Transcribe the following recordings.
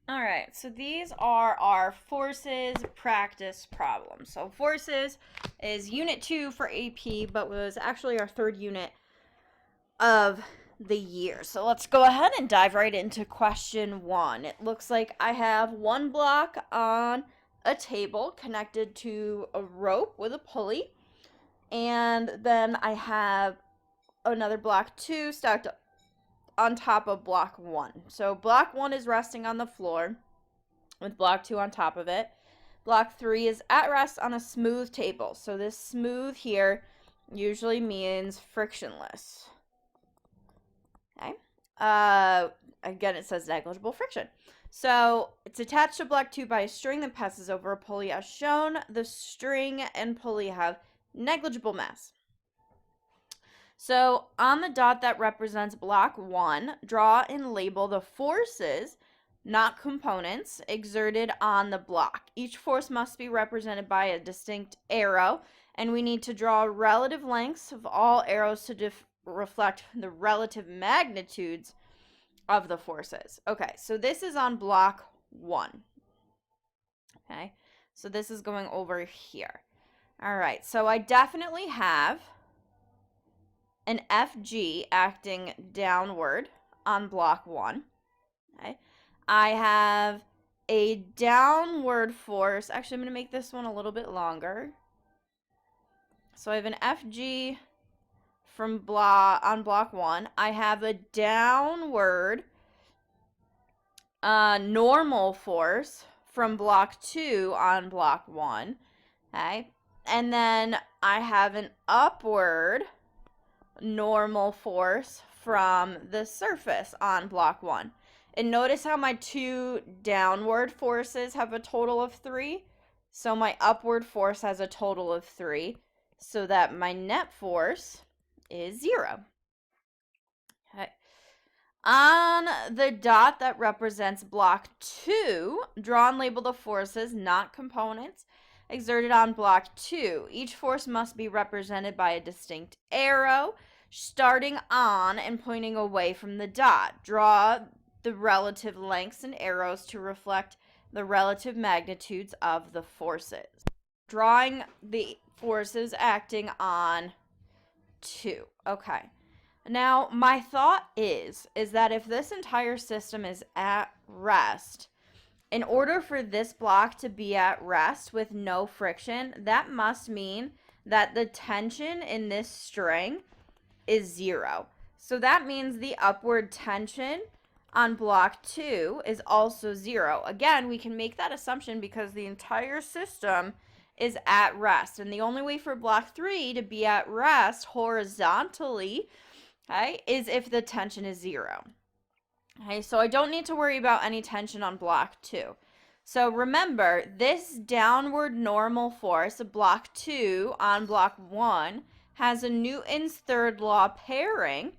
All right, so these are our forces practice problems. So forces is unit 2 for AP, but was actually our third unit of the year. So let's go ahead and dive right into question 1. It looks like I have one block on a table connected to a rope with a pulley, and then I have another block 2 stacked on top of block 1. So block 1 is resting on the floor with block 2 on top of it. Block 3 is at rest on a smooth table. So this smooth here usually means frictionless. Okay. Again, it says negligible friction. So it's attached to block 2 by a string that passes over a pulley as shown. The string and pulley have negligible mass. So on the dot that represents block 1, draw and label the forces, not components, exerted on the block. Each force must be represented by a distinct arrow, and we need to draw relative lengths of all arrows to reflect the relative magnitudes of the forces. Okay, so this is on block 1. Okay, so this is going over here. All right, so I definitely have an FG acting downward on block 1. Okay. I have a downward force. Actually, I'm going to make this one a little bit longer. So I have an FG from on block 1. I have a downward normal force from block 2 on block 1. Okay. And then I have an upward normal force from the surface on block 1. And notice how my two downward forces have a total of 3. So my upward force has a total of 3. So that my net force is 0. Okay. On the dot that represents block 2, draw and label the forces, not components, exerted on block 2. Each force must be represented by a distinct arrow, starting on and pointing away from the dot. Draw the relative lengths and arrows to reflect the relative magnitudes of the forces. Drawing the forces acting on 2. Okay. Now, my thought is that if this entire system is at rest, in order for this block to be at rest with no friction, that must mean that the tension in this string is 0. So that means the upward tension on block 2 is also 0. Again, we can make that assumption because the entire system is at rest. And the only way for block 3 to be at rest horizontally, okay, is if the tension is 0. Okay, so I don't need to worry about any tension on block 2. So remember, this downward normal force of block 2 on block 1 has a Newton's third law pairing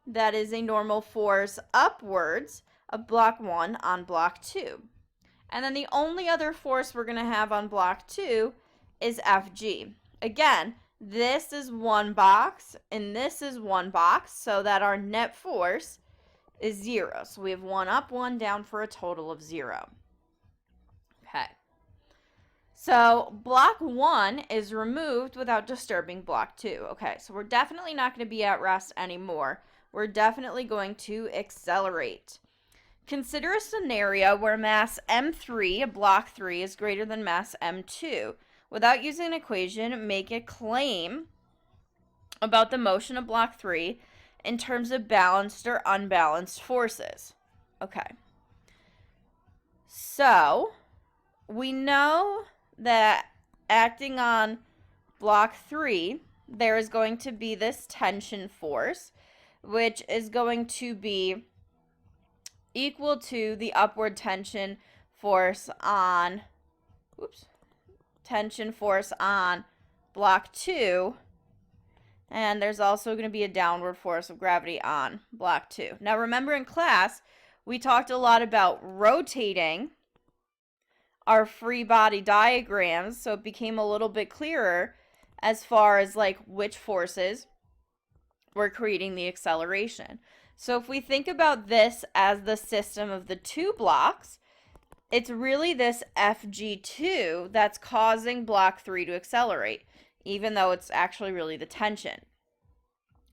that is a normal force upwards of block 1 on block 2. And then the only other force we're going to have on block 2 is FG. Again, this is one box and this is one box, so that our net force is 0. So we have one up, one down for a total of 0. Okay. So block 1 is removed without disturbing block 2. Okay, so we're definitely not going to be at rest anymore. We're definitely going to accelerate. Consider a scenario where mass M3 of block 3 is greater than mass M2. Without using an equation, make a claim about the motion of block 3 in terms of balanced or unbalanced forces. Okay. So, we know that acting on block 3, there is going to be this tension force, which is going to be equal to the upward tension force on, block 2. And there's also going to be a downward force of gravity on block 2. Now remember, in class, we talked a lot about rotating our free body diagrams, so it became a little bit clearer as far as like which forces were creating the acceleration. So if we think about this as the system of the two blocks, it's really this FG2 that's causing block 3 to accelerate, even though it's actually really the tension.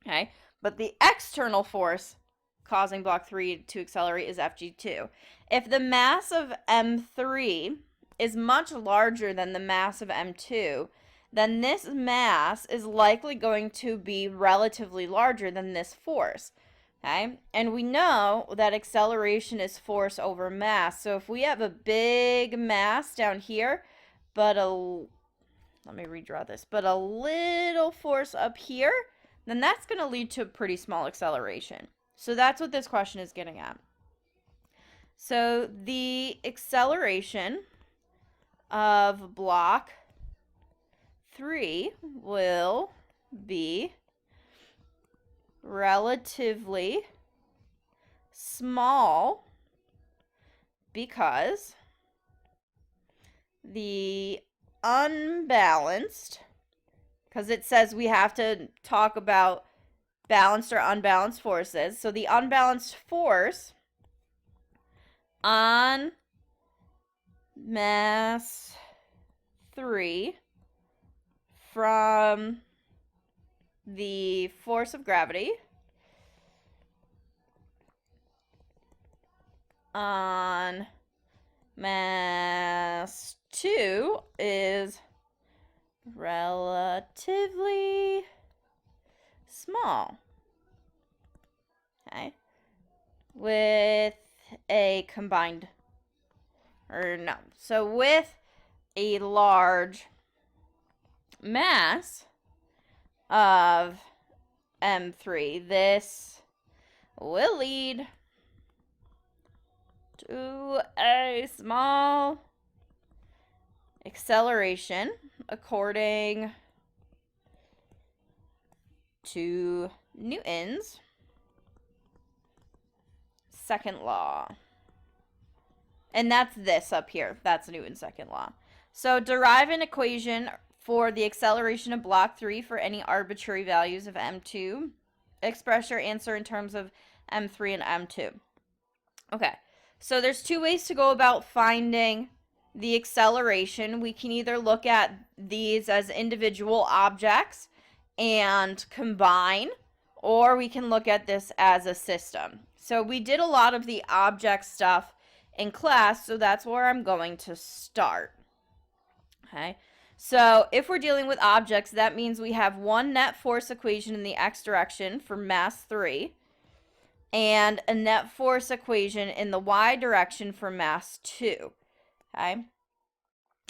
Okay, but the external force causing block 3 to accelerate is FG2. If the mass of M3 is much larger than the mass of M2, then this mass is likely going to be relatively larger than this force. Okay, and we know that acceleration is force over mass. So if we have a big mass down here, but let me redraw this, but a little force up here, then that's going to lead to a pretty small acceleration. So that's what this question is getting at. So the acceleration of block 3 will be relatively small because the unbalanced, because it says we have to talk about balanced or unbalanced forces. So the unbalanced force on mass 3 from the force of gravity on mass 2 is relatively small. Okay. With a combined, or no. So with a large mass of M3, this will lead to a small acceleration according to Newton's second law. And that's this up here. That's Newton's second law. So derive an equation for the acceleration of block 3 for any arbitrary values of M2. Express your answer in terms of M3 and M2. Okay, so there's two ways to go about finding the acceleration. We can either look at these as individual objects and combine, or we can look at this as a system. So we did a lot of the object stuff in class, so that's where I'm going to start. Okay, so if we're dealing with objects, that means we have one net force equation in the x direction for mass 3 and a net force equation in the y direction for mass 2. Okay,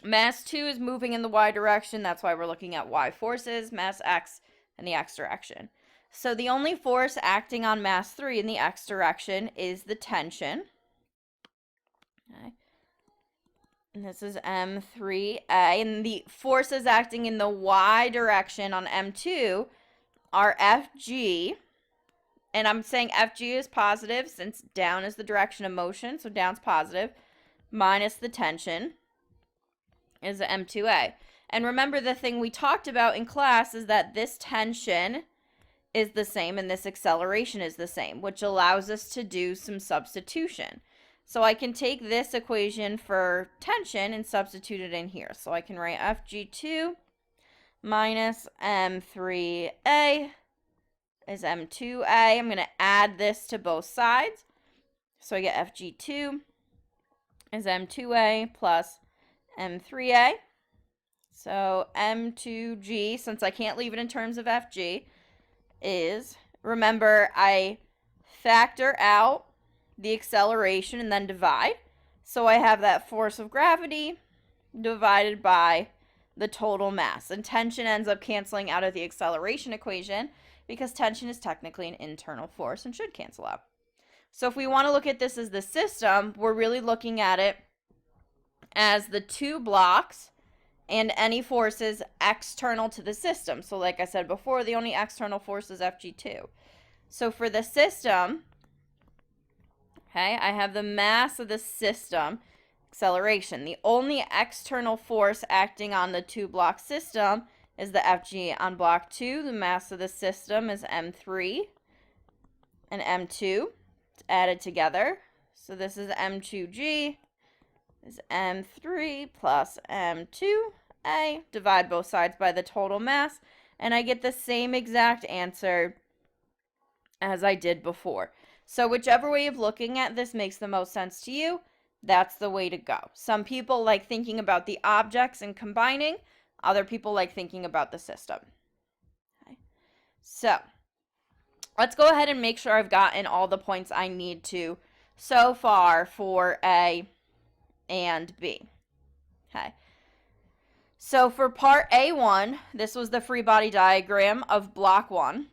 mass 2 is moving in the y direction. That's why we're looking at y forces, mass x in the x direction. So the only force acting on mass 3 in the x direction is the tension. Okay. And this is M3A, and the forces acting in the y direction on M2 are Fg, and I'm saying Fg is positive since down is the direction of motion, so down's positive, minus the tension is M2A. And remember, the thing we talked about in class is that this tension is the same and this acceleration is the same, which allows us to do some substitution. So I can take this equation for tension and substitute it in here. So I can write Fg2 minus M3A is M2A. I'm going to add this to both sides. So I get Fg2 is M2A plus M3A. So M2G, since I can't leave it in terms of Fg, is, remember, I factor out the acceleration and then divide. So I have that force of gravity divided by the total mass. And tension ends up canceling out of the acceleration equation because tension is technically an internal force and should cancel out. So if we want to look at this as the system, we're really looking at it as the two blocks and any forces external to the system. So like I said before, the only external force is Fg2. So for the system, okay, I have the mass of the system, acceleration. The only external force acting on the two-block system is the Fg on block 2. The mass of the system is M3 and M2. It's added together. So this is M2G is m3 plus m2a. Divide both sides by the total mass, and I get the same exact answer as I did before. So whichever way of looking at this makes the most sense to you, that's the way to go. Some people like thinking about the objects and combining. Other people like thinking about the system. Okay. So let's go ahead and make sure I've gotten all the points I need to so far for A and B. Okay. So for part A1, this was the free body diagram of block 1.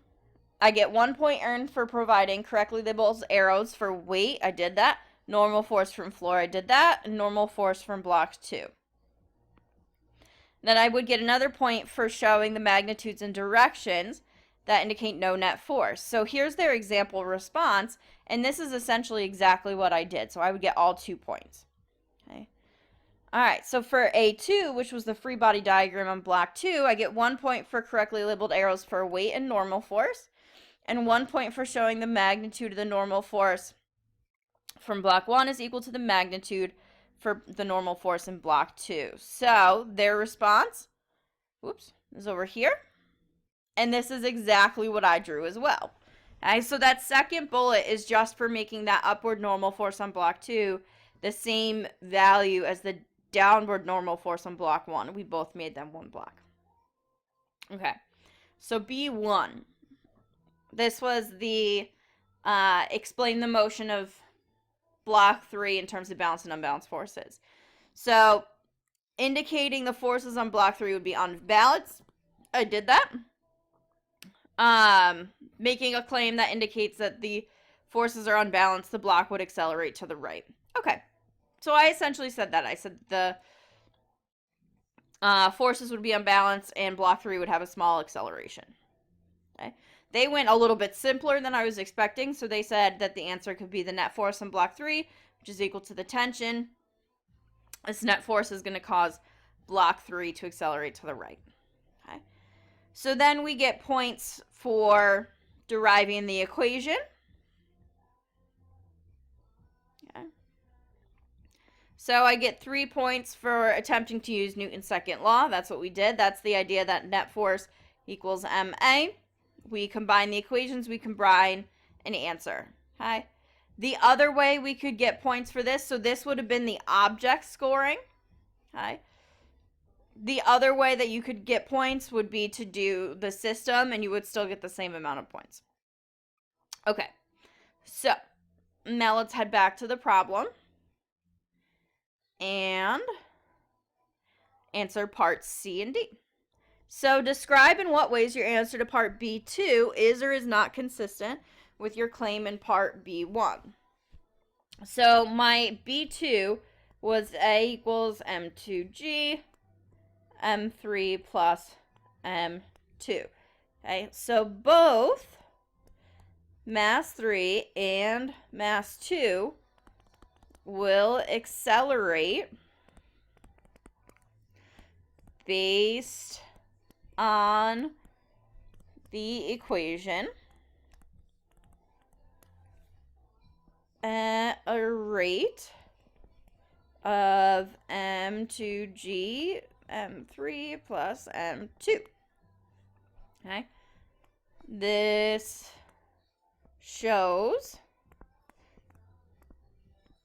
I get 1 point earned for providing correctly labeled arrows for weight. I did that. Normal force from floor. I did that. And normal force from block 2. Then I would get another point for showing the magnitudes and directions that indicate no net force. So here's their example response, and this is essentially exactly what I did. So I would get all 2 points. Okay. All right, so for A2, which was the free body diagram on block 2, I get 1 point for correctly labeled arrows for weight and normal force, and 1 point for showing the magnitude of the normal force from block 1 is equal to the magnitude for the normal force in block 2. So their response, is over here. And this is exactly what I drew as well. Okay, so that second bullet is just for making that upward normal force on block 2 the same value as the downward normal force on block 1. We both made them one block. Okay, so B1. This was the explain the motion of block 3 in terms of balanced and unbalanced forces. So indicating the forces on block 3 would be unbalanced. I did that. Making a claim that indicates that the forces are unbalanced, the block would accelerate to the right. Okay, so I essentially said that. I said the forces would be unbalanced and block 3 would have a small acceleration. Okay. They went a little bit simpler than I was expecting, so they said that the answer could be the net force on block 3, which is equal to the tension. This net force is going to cause block 3 to accelerate to the right. Okay. So then we get points for deriving the equation. Okay. So I get 3 points for attempting to use Newton's second law. That's what we did. That's the idea that net force equals ma. We combine the equations, we combine an answer. Okay. The other way we could get points for this, so this would have been the object scoring. Okay. The other way that you could get points would be to do the system, and you would still get the same amount of points. Okay, so now let's head back to the problem and answer parts C and D. So describe in what ways your answer to part B2 is or is not consistent with your claim in part B1. So my B2 was A equals M2G, M3 plus M2. Okay, so both mass 3 and mass 2 will accelerate based on the equation at a rate of M2G M3 plus M2. Okay. This shows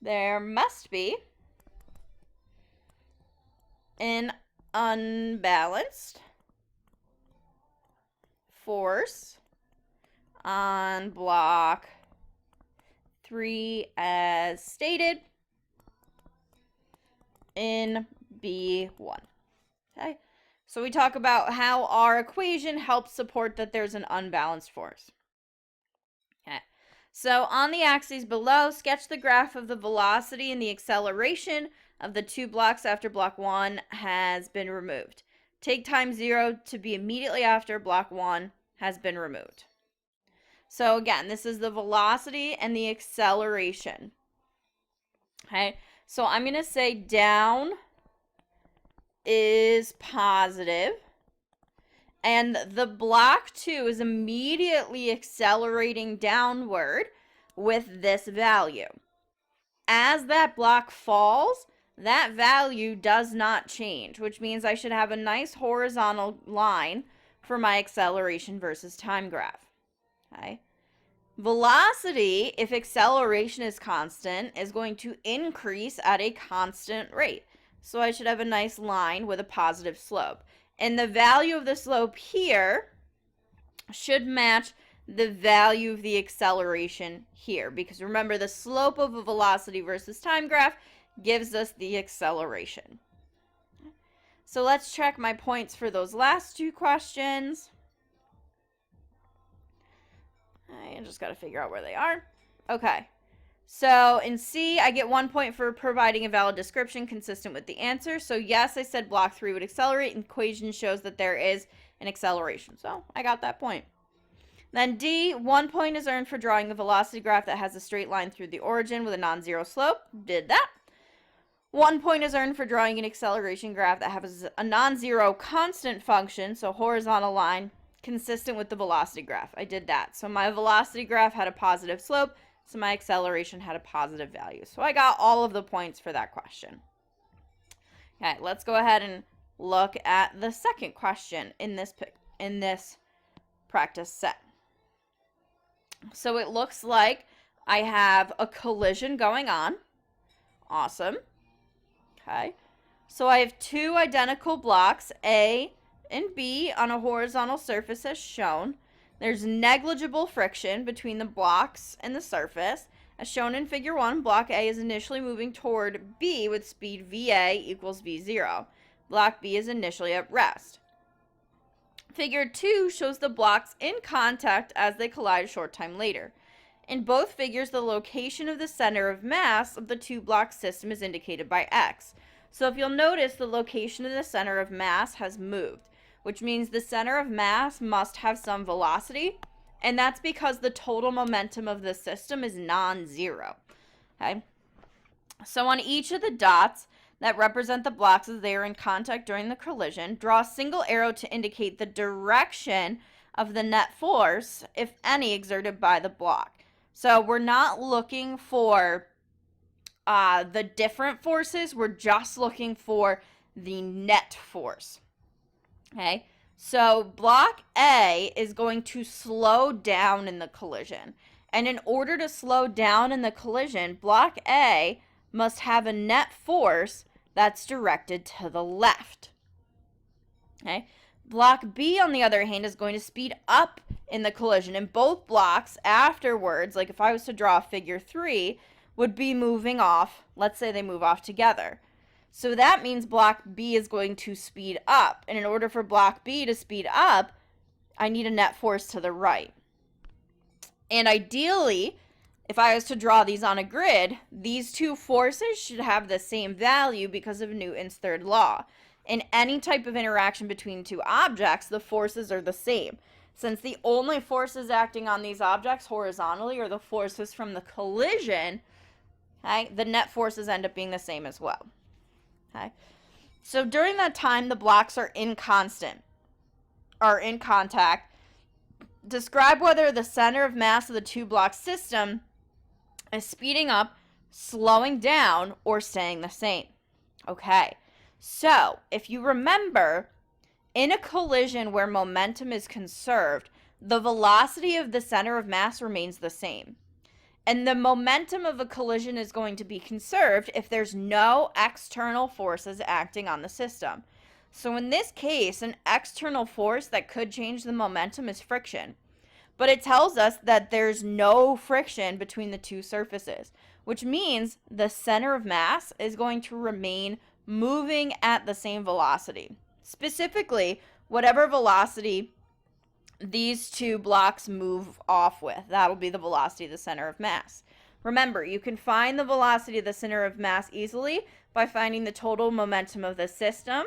there must be an unbalanced force on block 3 as stated in B1. Okay, so we talk about how our equation helps support that there's an unbalanced force. Okay, so on the axes below, sketch the graph of the velocity and the acceleration of the 2 blocks after block 1 has been removed. Take time 0 to be immediately after block 1 has been removed. So again, this is the velocity and the acceleration. Okay, so I'm going to say down is positive, and the block 2 is immediately accelerating downward with this value. As that block falls, that value does not change, which means I should have a nice horizontal line for my acceleration versus time graph. Okay. Velocity, if acceleration is constant, is going to increase at a constant rate. So I should have a nice line with a positive slope. And the value of the slope here should match the value of the acceleration here. Because remember, the slope of a velocity versus time graph gives us the acceleration. So let's check my points for those last two questions. I just got to figure out where they are. Okay. So in C, I get 1 point for providing a valid description consistent with the answer. So yes, I said block 3 would accelerate, and equation shows that there is an acceleration. So I got that point. Then D, 1 point is earned for drawing a velocity graph that has a straight line through the origin with a non-zero slope. Did that. 1 point is earned for drawing an acceleration graph that has a non-zero constant function, so horizontal line, consistent with the velocity graph. I did that. So my velocity graph had a positive slope, so my acceleration had a positive value. So I got all of the points for that question. Okay, let's go ahead and look at the second question in this practice set. So it looks like I have a collision going on. Awesome. Okay. So I have two identical blocks, A and B, on a horizontal surface as shown. There's negligible friction between the blocks and the surface. As shown in figure 1, block A is initially moving toward B with speed VA equals V0. Block B is initially at rest. Figure 2 shows the blocks in contact as they collide a short time later. In both figures, the location of the center of mass of the two-block system is indicated by X. So if you'll notice, the location of the center of mass has moved, which means the center of mass must have some velocity, and that's because the total momentum of the system is non-zero. Okay? So on each of the dots that represent the blocks as they are in contact during the collision, draw a single arrow to indicate the direction of the net force, if any, exerted by the block. So we're not looking for the different forces. We're just looking for the net force. Okay, so block A is going to slow down in the collision. And in order to slow down in the collision, block A must have a net force that's directed to the left. Okay, block B, on the other hand, is going to speed up in the collision, and both blocks afterwards, like if I was to draw figure 3, would be moving off. Let's say they move off together. So that means block B is going to speed up, and in order for block B to speed up, I need a net force to the right. And ideally, if I was to draw these on a grid, these two forces should have the same value because of Newton's third law. In any type of interaction between two objects, the forces are the same. Since the only forces acting on these objects horizontally are the forces from the collision, okay, the net forces end up being the same as well. Okay? So during that time, the blocks are in contact. Describe whether the center of mass of the two-block system is speeding up, slowing down, or staying the same. Okay, so if you remember, in a collision where momentum is conserved, the velocity of the center of mass remains the same. And the momentum of a collision is going to be conserved if there's no external forces acting on the system. So in this case, an external force that could change the momentum is friction. But it tells us that there's no friction between the two surfaces, which means the center of mass is going to remain moving at the same velocity. Specifically, whatever velocity these two blocks move off with, that'll be the velocity of the center of mass. Remember, you can find the velocity of the center of mass easily by finding the total momentum of the system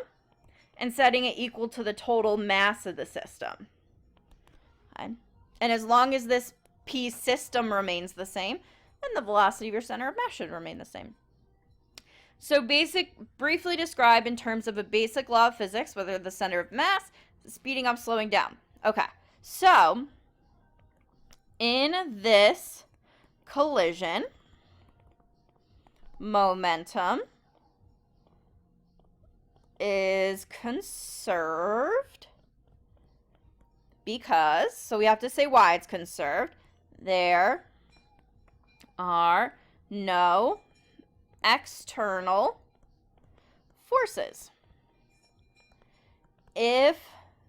and setting it equal to the total mass of the system. Okay. And as long as this P system remains the same, then the velocity of your center of mass should remain the same. So briefly describe in terms of a basic law of physics whether the center of mass is speeding up, slowing down. Okay, so in this collision, momentum is conserved because, so we have to say why it's conserved. There are no external forces. If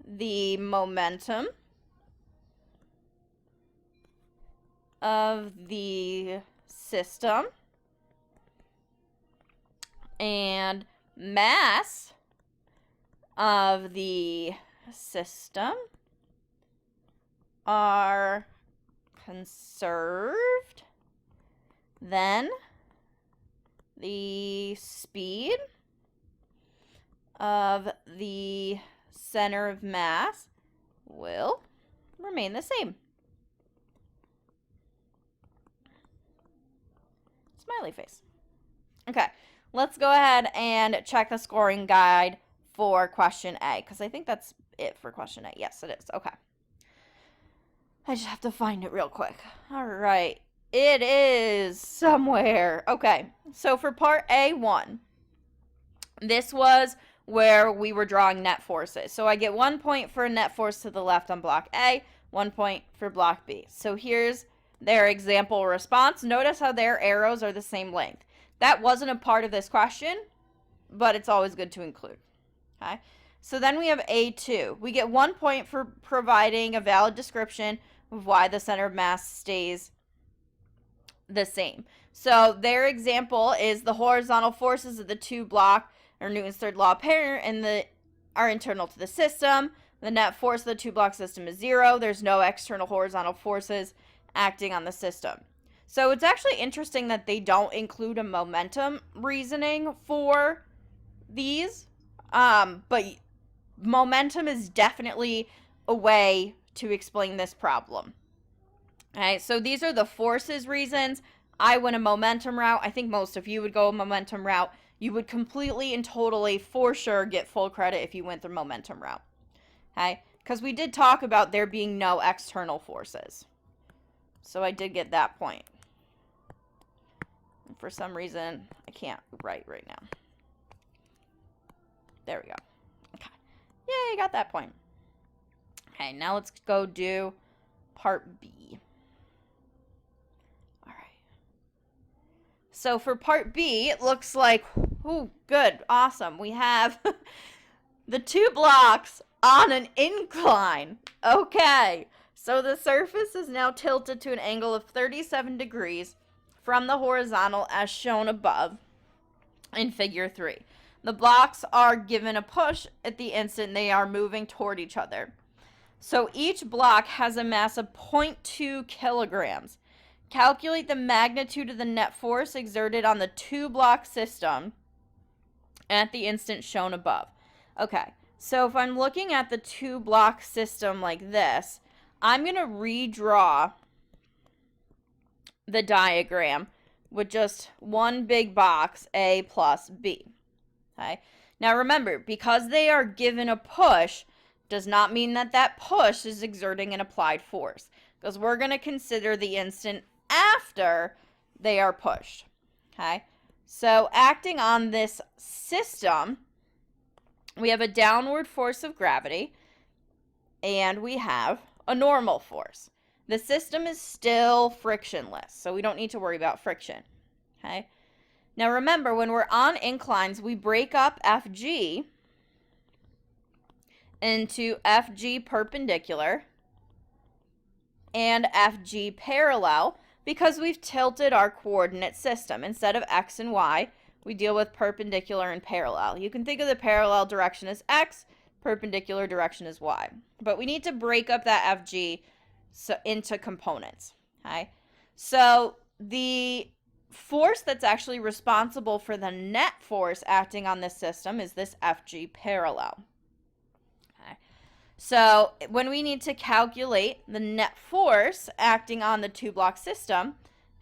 the momentum of the system and mass of the system are conserved, then the speed of the center of mass will remain the same. Smiley face. Okay, let's go ahead and check the scoring guide for question A, because I think that's it for question A. Yes, it is. Okay. I just have to find it real quick. All right. It is somewhere. Okay, so for part A1, this was where we were drawing net forces. So I get 1 point for a net force to the left on block A, 1 point for block B. So here's their example response. Notice how their arrows are the same length. That wasn't a part of this question, but it's always good to include. Okay, so then we have A2. We get 1 point for providing a valid description of why the center of mass stays the same. So their example is the horizontal forces of the two block, or Newton's third law apparent, and are internal to the system. The net force of the two block system is 0. There's no external horizontal forces acting on the system. So it's actually interesting that they don't include a momentum reasoning for these. But momentum is definitely a way to explain this problem. Okay, so these are the forces reasons. I went a momentum route. I think most of you would go a momentum route. You would completely and totally, for sure, get full credit if you went the momentum route. Okay, because we did talk about there being no external forces. So I did get that point. And for some reason, I can't write right now. There we go. Okay. Yay, got that point. Okay, now let's go do part B. All right. So for part B, it looks like, ooh, good, awesome. We have the two blocks on an incline. Okay, so the surface is now tilted to an angle of 37 degrees from the horizontal as shown above in figure 3. The blocks are given a push at the instant they are moving toward each other. So each block has a mass of 0.2 kilograms. Calculate the magnitude of the net force exerted on the two-block system at the instant shown above. Okay, so if I'm looking at the two-block system like this, I'm going to redraw the diagram with just one big box, A plus B. Okay. Now remember, because they are given a push, does not mean that that push is exerting an applied force, because we're going to consider the instant after they are pushed. Okay, so acting on this system, we have a downward force of gravity, and we have a normal force. The system is still frictionless, so we don't need to worry about friction. Okay. Now remember, when we're on inclines, we break up FG into FG perpendicular and FG parallel because we've tilted our coordinate system. Instead of X and Y, we deal with perpendicular and parallel. You can think of the parallel direction as X, perpendicular direction as Y. But we need to break up that FG into components. Okay? So the force that's actually responsible for the net force acting on this system is this FG parallel. Okay. So when we need to calculate the net force acting on the two-block system,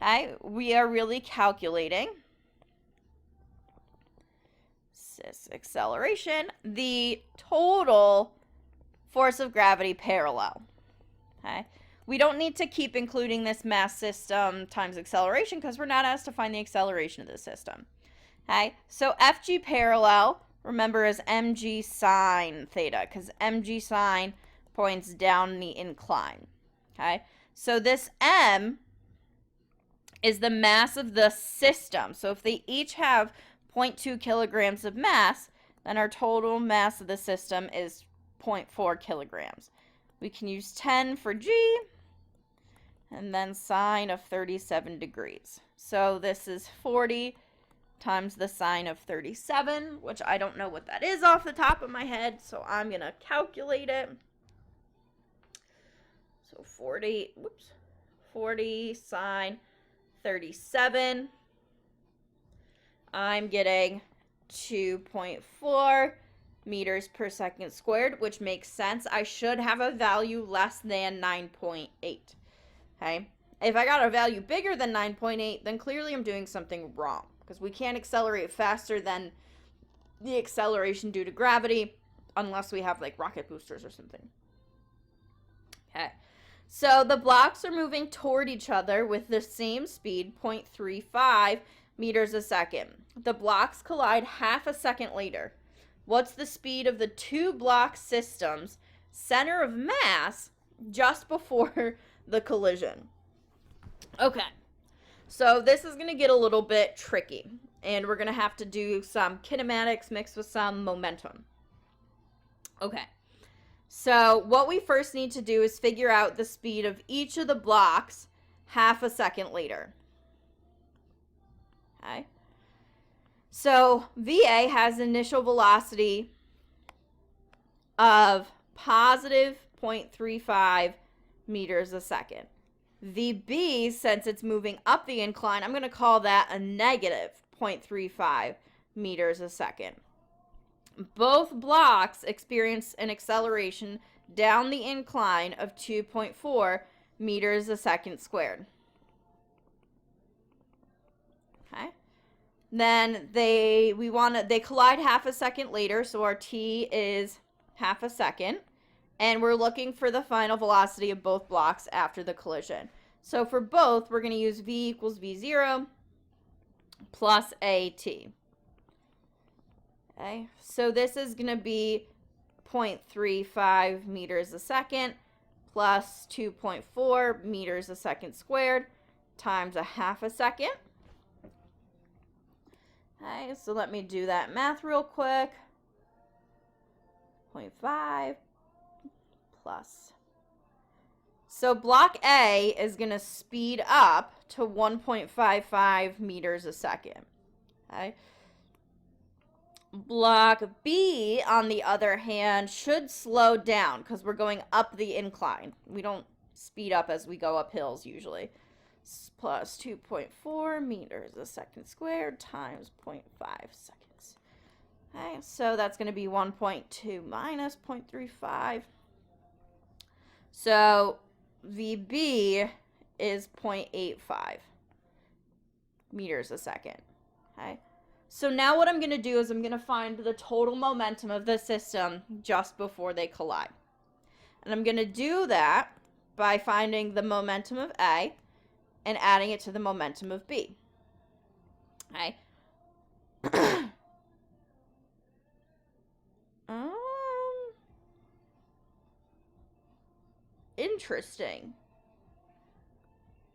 okay, we are really calculating this acceleration, the total force of gravity parallel. Okay. We don't need to keep including this mass system times acceleration because we're not asked to find the acceleration of the system. Okay, so FG parallel remember as mg sine theta, because mg sine points down the incline. Okay, so this m is the mass of the system. So if they each have 0.2 kilograms of mass, then our total mass of the system is 0.4 kilograms. We can use 10 for g, and then sine of 37 degrees. So this is 40 times the sine of 37, which I don't know what that is off the top of my head, so I'm going to calculate it. So 40 sine 37. I'm getting 2.4 meters per second squared, which makes sense. I should have a value less than 9.8. Okay? If I got a value bigger than 9.8, then clearly I'm doing something wrong, because we can't accelerate faster than the acceleration due to gravity unless we have like rocket boosters or something. Okay. So the blocks are moving toward each other with the same speed, 0.35 meters a second. The blocks collide half a second later. What's the speed of the two block system's center of mass just before the collision? Okay, so this is going to get a little bit tricky, and we're going to have to do some kinematics mixed with some momentum. Okay. So what we first need to do is figure out the speed of each of the blocks half a second later. Okay. So VA has initial velocity of positive 0.35 meters a second. VB, since it's moving up the incline, I'm going to call that a negative 0.35 meters a second. Both blocks experience an acceleration down the incline of 2.4 meters a second squared. Okay. Then they collide half a second later, so our t is half a second, and we're looking for the final velocity of both blocks after the collision. So for both, we're going to use v equals v0 plus at. Okay, so this is going to be 0.35 meters a second plus 2.4 meters a second squared times a half a second. Okay, so let me do that math real quick. 0.5 plus. So block A is going to speed up to 1.55 meters a second. Okay. Block B, on the other hand, should slow down because we're going up the incline. We don't speed up as we go up hills usually. Plus 2.4 meters a second squared times 0.5 seconds. Okay, so that's going to be 1.2 minus 0.35. So VB is 0.85 meters a second. Okay. So now what I'm going to do is I'm going to find the total momentum of the system just before they collide. And I'm going to do that by finding the momentum of A and adding it to the momentum of B. Okay. Interesting.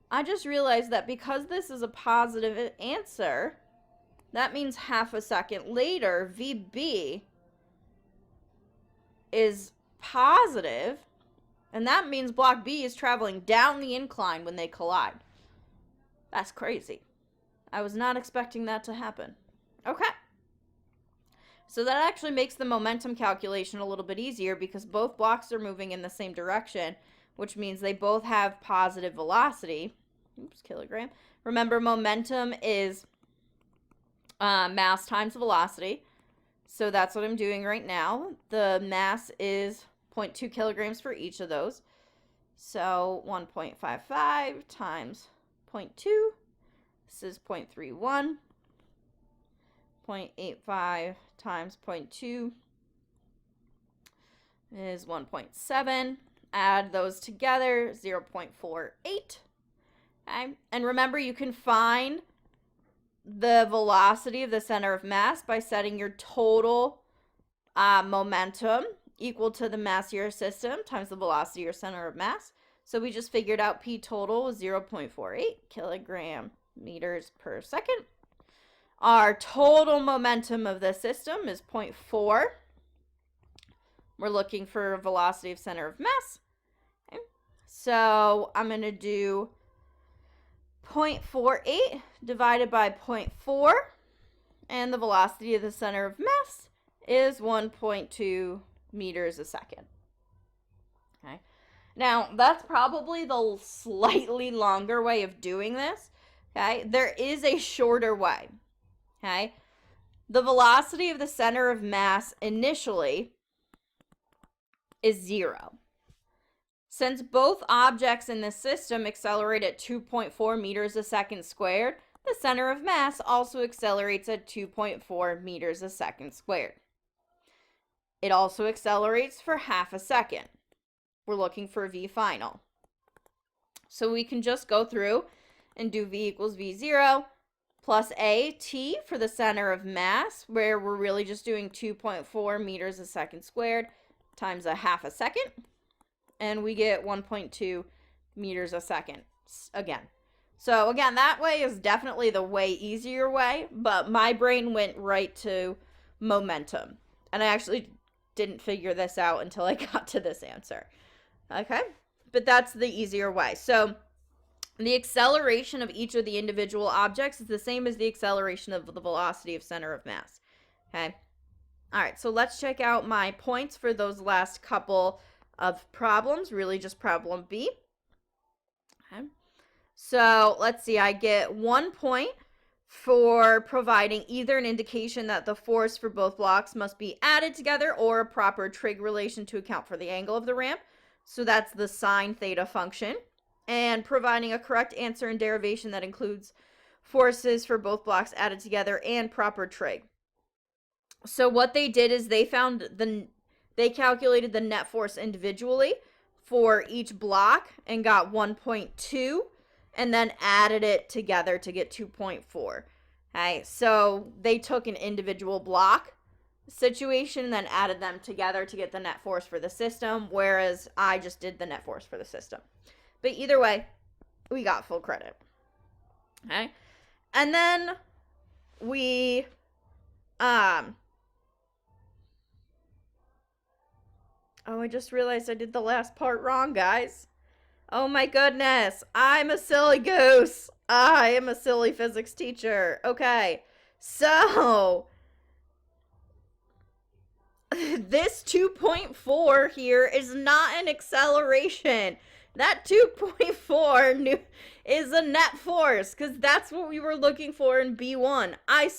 I just realized that because this is a positive answer, that means half a second later, VB is positive, and that means block B is traveling down the incline when they collide. That's crazy. I was not expecting that to happen. Okay. So that actually makes the momentum calculation a little bit easier because both blocks are moving in the same direction, which means they both have positive velocity. Oops, kilogram. Remember, momentum is mass times velocity. So that's what I'm doing right now. The mass is 0.2 kilograms for each of those. So 1.55 times 0.2. This is 0.31. 0.85 times 0.2 is 1.7. Add those together, 0.48. Okay? And remember, you can find the velocity of the center of mass by setting your total momentum equal to the mass of your system times the velocity or center of mass. So we just figured out P total was 0.48 kilogram meters per second. Our total momentum of the system is 0.4. We're looking for velocity of center of mass. Okay. So I'm going to do 0.48 divided by 0.4. And the velocity of the center of mass is 1.2 meters a second. Okay. Now, that's probably the slightly longer way of doing this. Okay. There is a shorter way. Okay. The velocity of the center of mass initially is 0. Since both objects in the system accelerate at 2.4 meters a second squared, the center of mass also accelerates at 2.4 meters a second squared. It also accelerates for half a second. We're looking for V final. So we can just go through and do V equals V0 plus A T for the center of mass, where we're really just doing 2.4 meters a second squared times a half a second. And we get 1.2 meters a second again. So again, that way is definitely the way easier way, but my brain went right to momentum. And I actually didn't figure this out until I got to this answer. Okay? But that's the easier way. So the acceleration of each of the individual objects is the same as the acceleration of the velocity of center of mass. Okay? All right, so let's check out my points for those last couple of problems, really just problem B. Okay. So let's see, I get 1 point for providing either an indication that the force for both blocks must be added together or a proper trig relation to account for the angle of the ramp. So that's the sine theta function. And providing a correct answer and derivation that includes forces for both blocks added together and proper trig. So what they did is they calculated the net force individually for each block and got 1.2 and then added it together to get 2.4. Okay, so they took an individual block situation and then added them together to get the net force for the system, whereas I just did the net force for the system. But either way, we got full credit. Okay, and then we oh, I just realized I did the last part wrong, guys. Oh my goodness. I'm a silly goose. I am a silly physics teacher. Okay. So, this 2.4 here is not an acceleration. That 2.4 is a net force, because that's what we were looking for in B1. I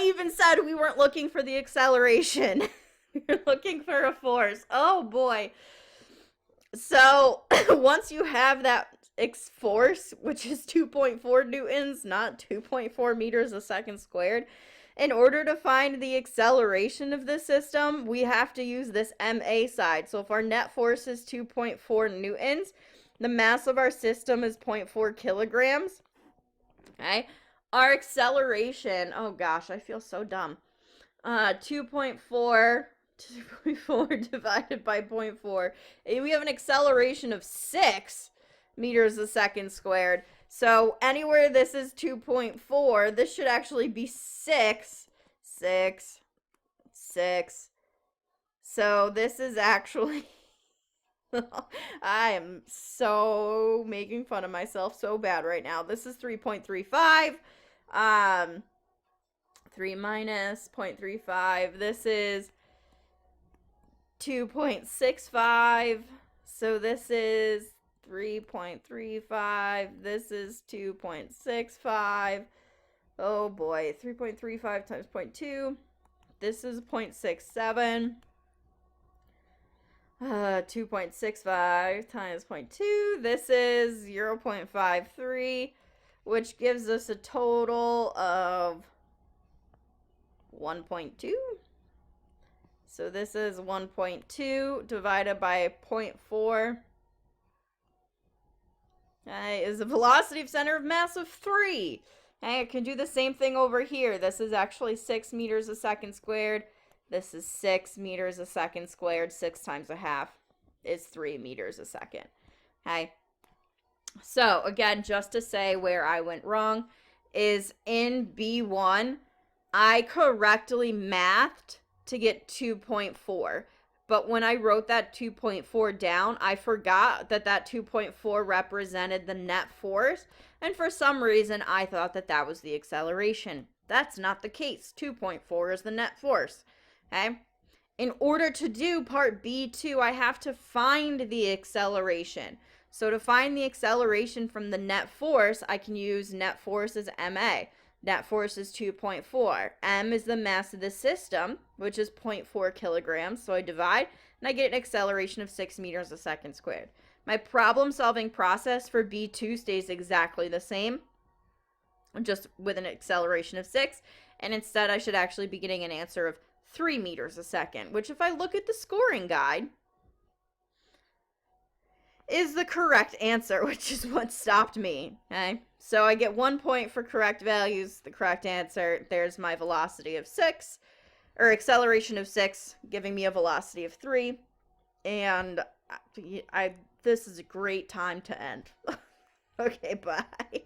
even said we weren't looking for the acceleration. You're looking for a force. Oh boy. So once you have that force, which is 2.4 newtons, not 2.4 meters a second squared, in order to find the acceleration of the system, we have to use this MA side. So if our net force is 2.4 newtons, the mass of our system is 0.4 kilograms. Okay. Our acceleration, oh gosh, I feel so dumb. 2.4 divided by 0.4. We have an acceleration of 6 meters a second squared. So anywhere this is 2.4, this should actually be 6. So this is actually... I am so making fun of myself so bad right now. This is 3.35. 3 minus 0.35. This is 2.65. So this is 3.35. This is 2.65. Oh boy. 3.35 times 0.2. This is 0.67. 2.65 times 0.2. This is 0.53, which gives us a total of 1.2. So this is 1.2 divided by 0.4. Is a velocity of center of mass of 3. I can do the same thing over here. This is actually 6 meters a second squared. This is 6 meters a second squared. 6 times a half is 3 meters a second. Okay. So, again, just to say where I went wrong is in B1, I correctly mathed to get 2.4. But when I wrote that 2.4 down, I forgot that that 2.4 represented the net force. And for some reason, I thought that that was the acceleration. That's not the case. 2.4 is the net force. Okay? In order to do part B2, I have to find the acceleration. So to find the acceleration from the net force, I can use net force as ma. Net force is 2.4. M is the mass of the system, which is 0.4 kilograms. So I divide, and I get an acceleration of 6 meters a second squared. My problem-solving process for B2 stays exactly the same, just with an acceleration of 6. And instead, I should actually be getting an answer of 3 meters a second, which if I look at the scoring guide, is the correct answer, which is what stopped me. Okay, so I get 1 point for correct values, the correct answer. There's my velocity of 6, or acceleration of 6, giving me a velocity of 3. And this is a great time to end. Okay, bye.